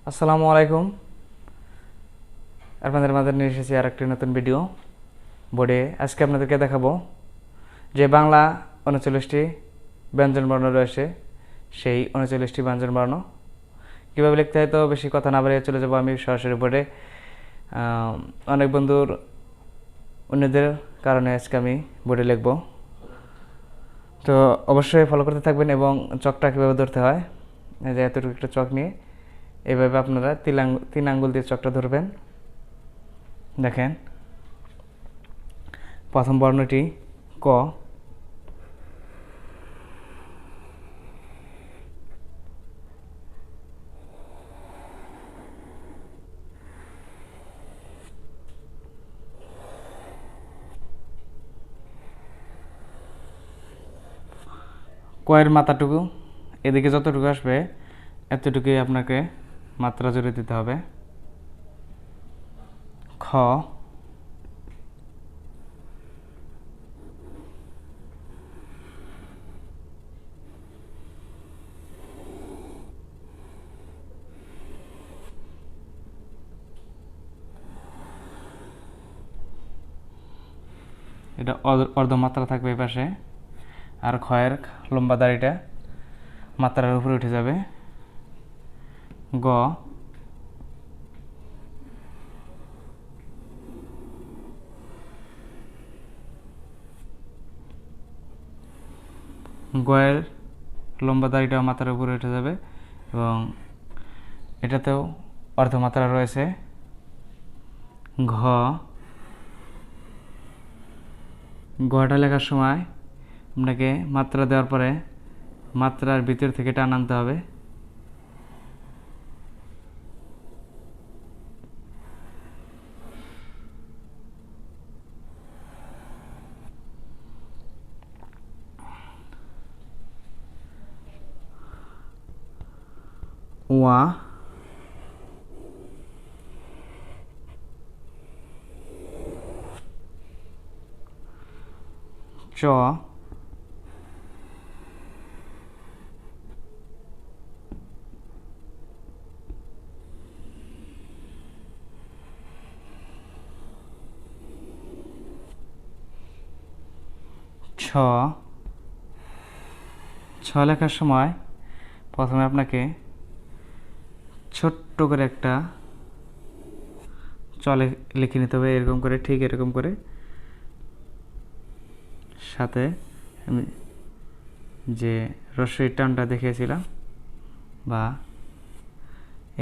আসসালামু আলাইকুম। আপনাদের মাঝে নিয়ে এসেছি আর একটি নতুন ভিডিও বোর্ডে। আজকে আপনাদেরকে দেখাবো যে বাংলা ৩৯টি ব্যঞ্জনবর্ণ রয়েছে, সেই ৩৯টি ব্যঞ্জনবর্ণ কীভাবে লিখতে হয়। তো বেশি কথা না বাড়িয়ে চলে যাবো আমি সরাসরি বোর্ডে। অনেক বন্ধুর অন্যদের কারণে আজকে আমি বোর্ডে লিখব, তো অবশ্যই ফলো করতে থাকবেন। এবং চকটা কীভাবে ধরতে হয়, এই যে এতটুকু একটা চক নিয়ে এভাবে আপনারা তিন আঙ্গুল দিয়ে চকটা ধরবেন। দেখেন, প্রথম বর্ণটি ক, কয়ের মাথাটুকু এদিকে যতটুকু আসবে এতটুকুই আপনাকে মাত্রা জুড়ে দিতে হবে। খ, এটা অর্ধমাত্রা থাকবে এই পাশে, আর খয়ের লম্বা দাড়িটা মাত্রার উপরে উঠে যাবে। গ, গয়ের লম্বা দাড়িটাও মাথার উপরে উঠে যাবে এবং এটাতেও অর্ধমাত্রা রয়েছে। ঘ, গটা লেখার সময় আপনাকে মাত্রা দেওয়ার পরে মাত্রার ভিতর থেকে টান আনতে হবে। ওয়া, চ, ছ। ছ লেখার সময় প্রথমে আপনাকে ছোট্ট করে একটা চলে লিখে নিতে হবে, এরকম করে, ঠিক এরকম করে। সাথে আমি যে রস্যইর টানটা দেখিয়েছিলাম, বা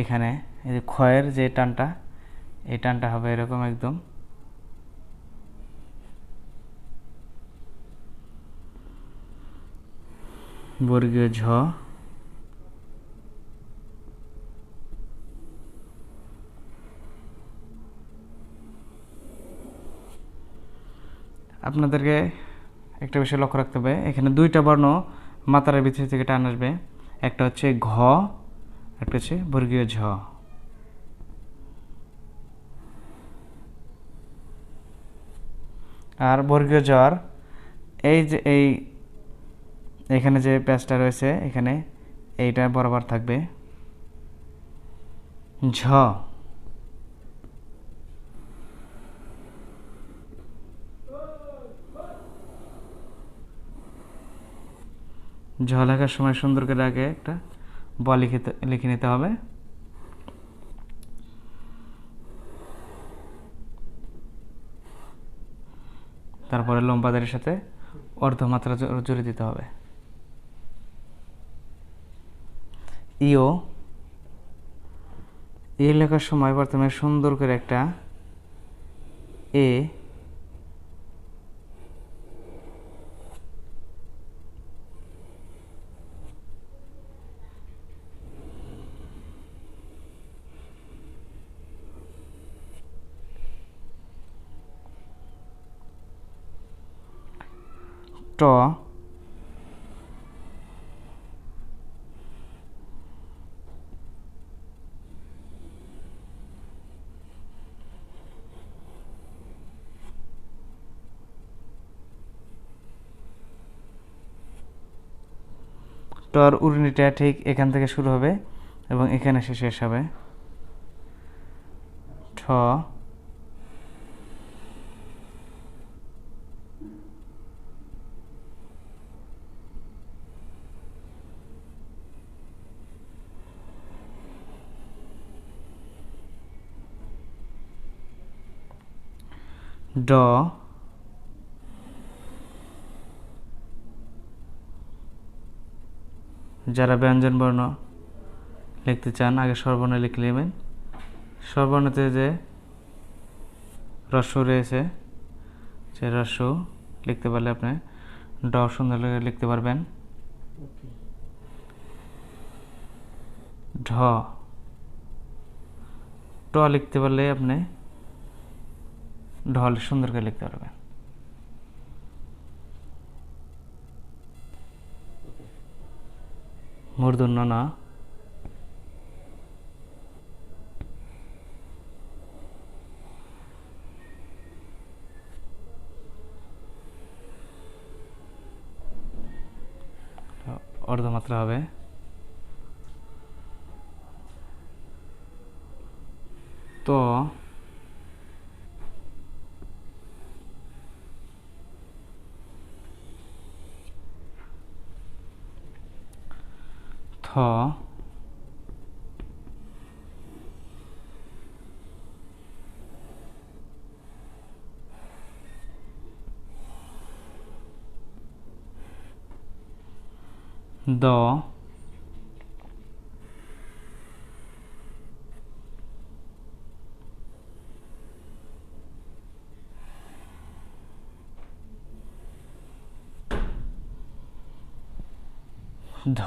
এখানে এই যে ক্ষয়ের যে টানটা, এই টানটা হবে এরকম একদম। বর্গীয় ঝ, আপনাদেরকে একটা বিষয় লক্ষ্য রাখতে হবে, এখানে দুইটা বর্ণ মাত্রার ভিতর থেকে টান আসবে, একটা হচ্ছে ঘ, একটা হচ্ছে বর্গীয় ঝ। আর বর্গীয় ঝর এই যে এখানে যে প্যাচটা রয়েছে এখানে এইটা বরাবর থাকবে। ঝ, ঝ লেখার সময় সুন্দর করে আগে একটা ব লিখে নিতে হবে। তারপরে লম্বা দাড়ির সাথে অর্ধমাত্রা জুড়ে দিতে হবে। ইও, ই লেখার সময় প্রথমে সুন্দর করে একটা এ, ট, টর উড়নিটা ঠিক এখান থেকে শুরু হবে এবং এখানে এসে শেষ হবে। ড, যারা ব্যঞ্জন বর্ণ লিখতে চান আগে স্বরবর্ণ লিখে নেবেন। স্বরবর্ণতে যে হ্রস্ব রয়েছে সে হ্রস্ব লিখতে পারলে আপনি ড সুন্দর করে লিখতে পারবেন। ঢ, ট লিখতে পারলে আপনি ঢ সুন্দর করে লিখতে পারবেন। মূর্ধন্য ন, অর্ধমাত্রা হবে। তো থ, দ, ধ,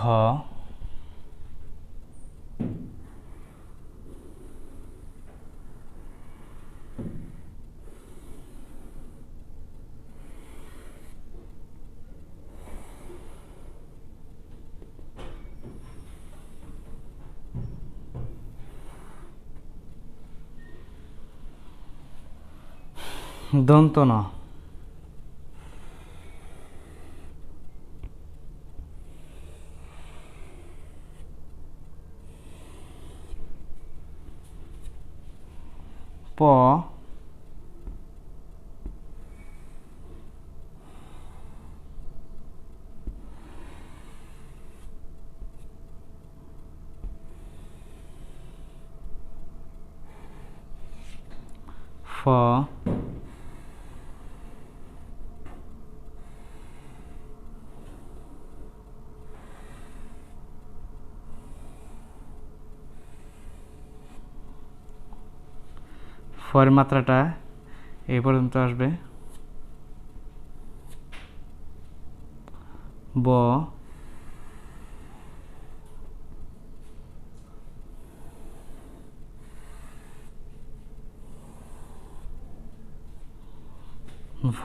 দন্ত ন, প, ফ, ফর মাত্রাটা এই পর্যন্ত আসবে। ব, ভ,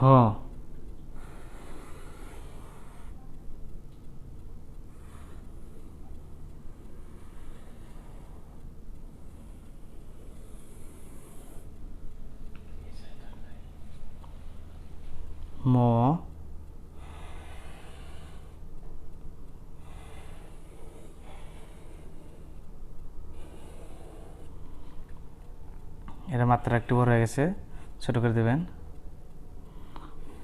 ম, এর মাত্রা একটু বড় হয়ে গেছে, ছোট করে দেবেন।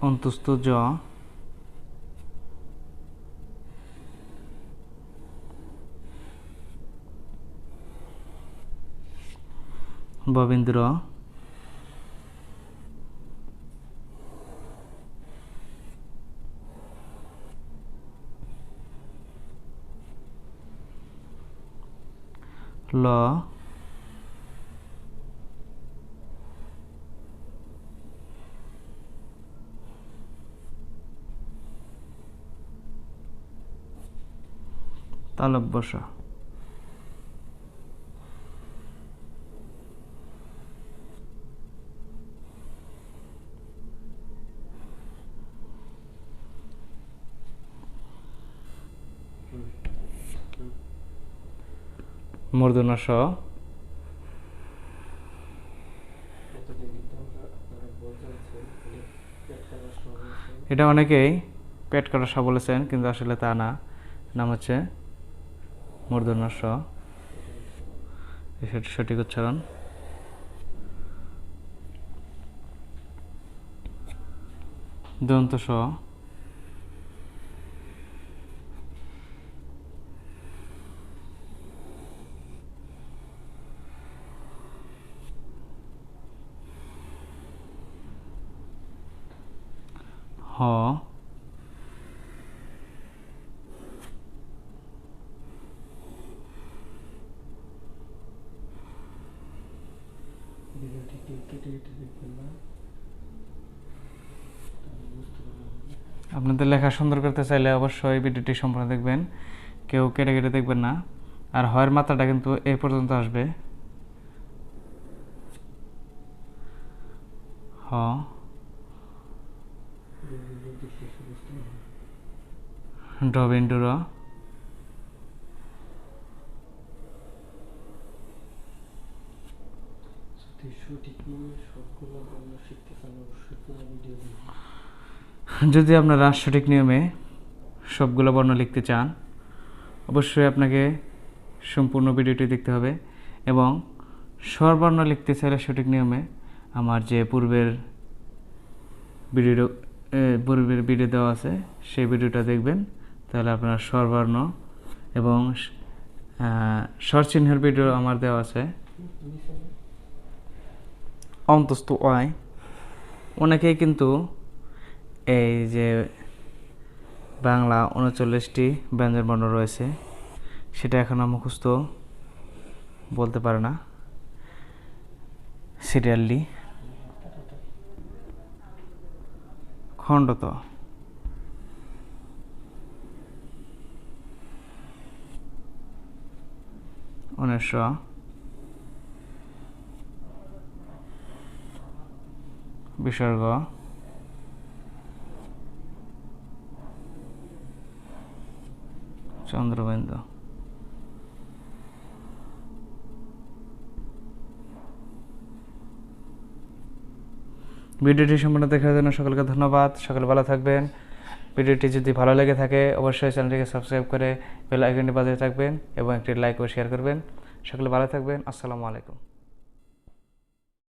অন্তুস্থ জ, ববিন্দ্র, ল, তালব্য স। মূর্ধন্য স, এটা অনেকেই পেট কাটা স বলেছেন কিন্তু আসলে তা না, নাম হচ্ছে মূর্ধন্য স, সঠিক উচ্চারণ। দন্ত স, হ, আপনাদের লেখা সুন্দর করতে চাইলে অবশ্যই ভিডিওটি সম্পূর্ণ দেখবেন, কেউ কেটে কেটে দেখবেন না। আর হয়ের মাত্রাটা কিন্তু এই পর্যন্ত আসবে। হ, ড বিন্দু র, যদি আপনারা সঠিক নিয়মে সবগুলো বর্ণ লিখতে চান অবশ্যই আপনাকে সম্পূর্ণ ভিডিওটি দেখতে হবে, এবং স্বরবর্ণ লিখতে চাইলে সঠিক নিয়মে আমার যে পূর্বের ভিডিও দেওয়া আছে সেই ভিডিওটা দেখবেন, তাহলে আপনার স্বরবর্ণ এবং স্বর চিহ্নের ভিডিও আমার দেওয়া আছে। অন্তস্থ অয়, অনেকেই কিন্তু এই যে বাংলা 39টি ব্যঞ্জনবর্ণ রয়েছে সেটা এখনও মুখস্থ বলতে পারে না সিরিয়ালি। খণ্ডত, অনেশ, বিসর্গ, চন্দ্রবিন্দু। ভিডিওটি সম্পূর্ণ দেখার জন্য সকলকে ধন্যবাদ। সকলে ভালো থাকবেন। ভিডিওটি যদি ভালো লেগে থাকে অবশ্যই চ্যানেলটিকে সাবস্ক্রাইব করে বেল আইকনটি বাজিয়ে থাকবেন এবং একটি লাইক ও শেয়ার করবেন। সকলে ভালো থাকবেন। আসসালামু আলাইকুম।